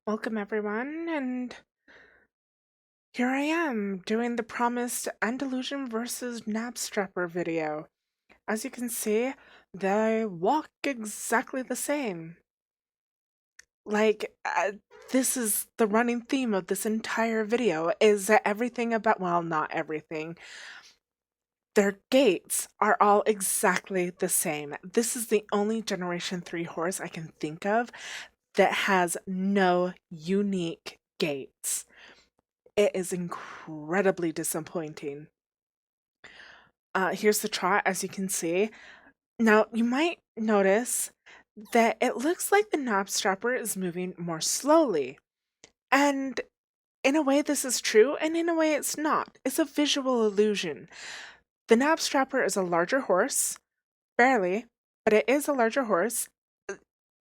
Welcome everyone, and here I am doing the promised Andalusian versus Knabstrupper video. As you can see, they walk exactly the same. Like, this is the running theme of this entire video, is that everything about, well, not everything, their gaits are all exactly the same. This is the only Generation 3 horse I can think of that has no unique gaits. It is incredibly disappointing. Here's the trot, as you can see. Now, you might notice that it looks like the Knabstrupper is moving more slowly. And in a way, this is true, and in a way, it's not. It's a visual illusion. The Knabstrupper is a larger horse, barely, but it is a larger horse.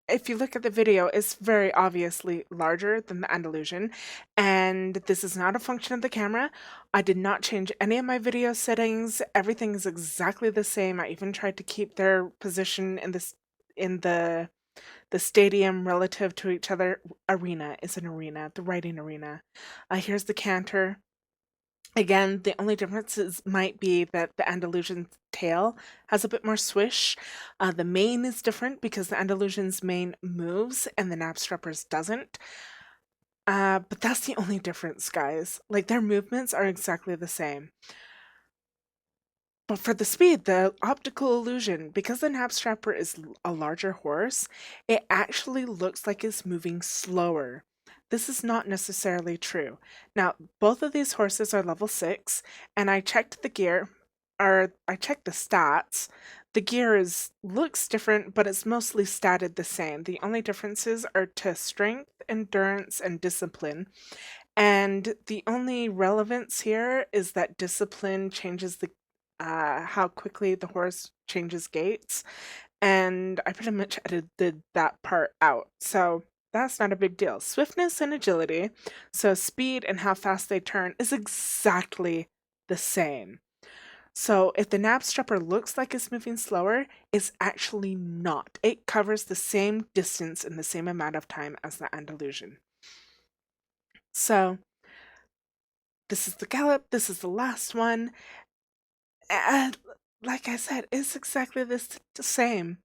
If you look at the video, it's very obviously larger than the Andalusian, and this is not a function of the camera. I did not change any of my video settings. Everything is exactly the same. I even tried to keep their position in the stadium relative to each other. Arena is an arena, the riding arena. Here's the canter. Again, the only differences might be that the Andalusian tail has a bit more swish. The mane is different because the Andalusian's mane moves and the Knabstrupper's doesn't. But that's the only difference, guys. Like, their movements are exactly the same. But for the speed, the optical illusion, because the Knabstrupper is a larger horse, it actually looks like it's moving slower. This is not necessarily true. Now, both of these horses are level 6, and I checked the gear, or I checked the stats. The gear looks different, but it's mostly statted the same. The only differences are to strength, endurance, and discipline. And the only relevance here is that discipline changes how quickly the horse changes gaits, and I pretty much edited that part out. So that's not a big deal. Swiftness and agility, so speed and how fast they turn, is exactly the same. So if the Knabstrupper looks like it's moving slower, it's actually not. It covers the same distance in the same amount of time as the Andalusian. So this is the gallop, this is the last one. And like I said, it's exactly the same.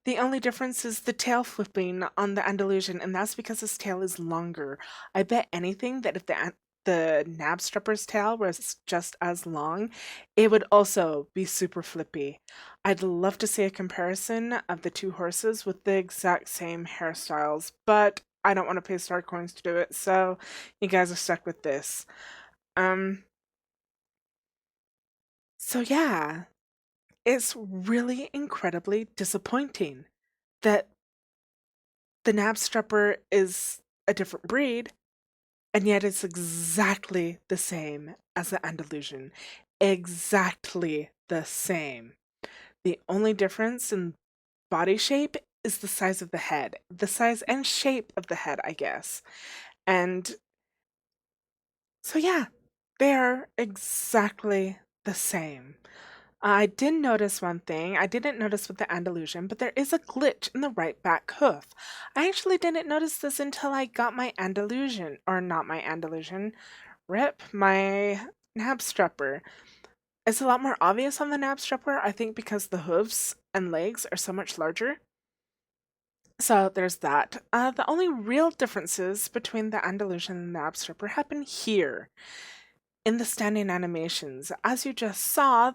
The only difference is the tail flipping on the Andalusian, and that's because his tail is longer. I bet anything that if the Knabstrupper's tail was just as long, it would also be super flippy. I'd love to see a comparison of the two horses with the exact same hairstyles, but I don't want to pay star coins to do it, so you guys are stuck with this. So yeah, it's really incredibly disappointing that the Knabstrupper is a different breed, and yet it's exactly the same as the Andalusian. Exactly the same. The only difference in body shape is the size of the head. The size and shape of the head, I guess. And so yeah, they are exactly the same. I did notice one thing. I didn't notice with the Andalusian, but there is a glitch in the right back hoof. I actually didn't notice this until I got my Andalusian, or not my Andalusian, my Knabstrupper. It's a lot more obvious on the Knabstrupper, I think because the hooves and legs are so much larger. So there's that. The only real differences between the Andalusian and the Knabstrupper happen here in the standing animations. As you just saw,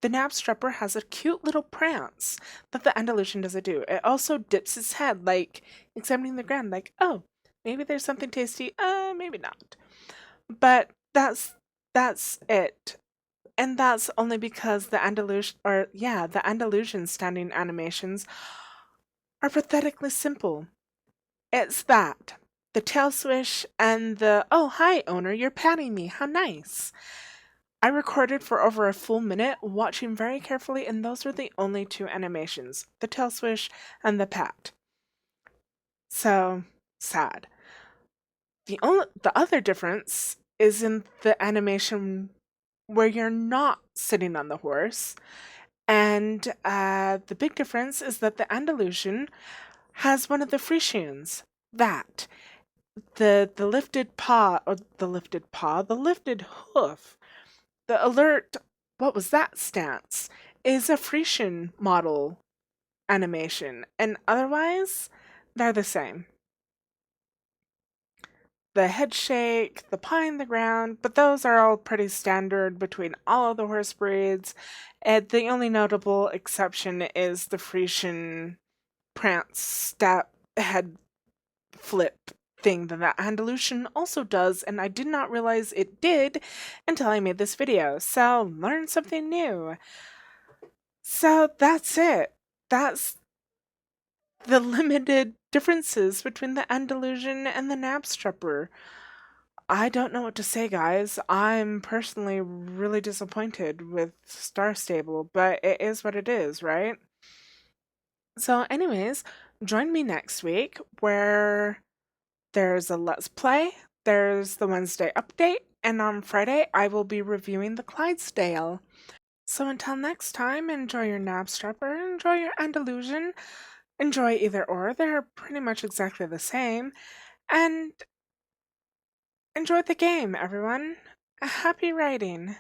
the Knabstrupper has a cute little prance that the Andalusian doesn't do. It also dips its head, like examining the ground, like, oh, maybe there's something tasty, maybe not. But that's it. And that's only because the Andalusian standing animations are pathetically simple. It's that. The tail swish and the, oh, hi, owner, you're patting me, how nice. I recorded for over a full minute, watching very carefully, and those were the only two animations, the tail swish and the pat. So, sad. The other difference is in the animation where you're not sitting on the horse, and the big difference is that the Andalusian has one of the Frisians. That. the lifted paw, or the lifted paw, the lifted hoof, the alert, what was that stance, is a Frisian model animation, and otherwise, they're the same. The head shake, the pie in the ground, but those are all pretty standard between all of the horse breeds. And the only notable exception is the Frisian prance step head flip thing that the Andalusian also does, and I did not realize it did until I made this video. So learn something new. So that's it. That's the limited differences between the Andalusian and the Knabstrupper. I don't know what to say, guys. I'm personally really disappointed with Star Stable, but it is what it is, right? So, anyways, join me next week where there's a Let's Play, there's the Wednesday update, and on Friday I will be reviewing the Clydesdale. So until next time, enjoy your Knabstrupper, enjoy your Andalusian, enjoy either or, they're pretty much exactly the same, and enjoy the game, everyone. Happy writing!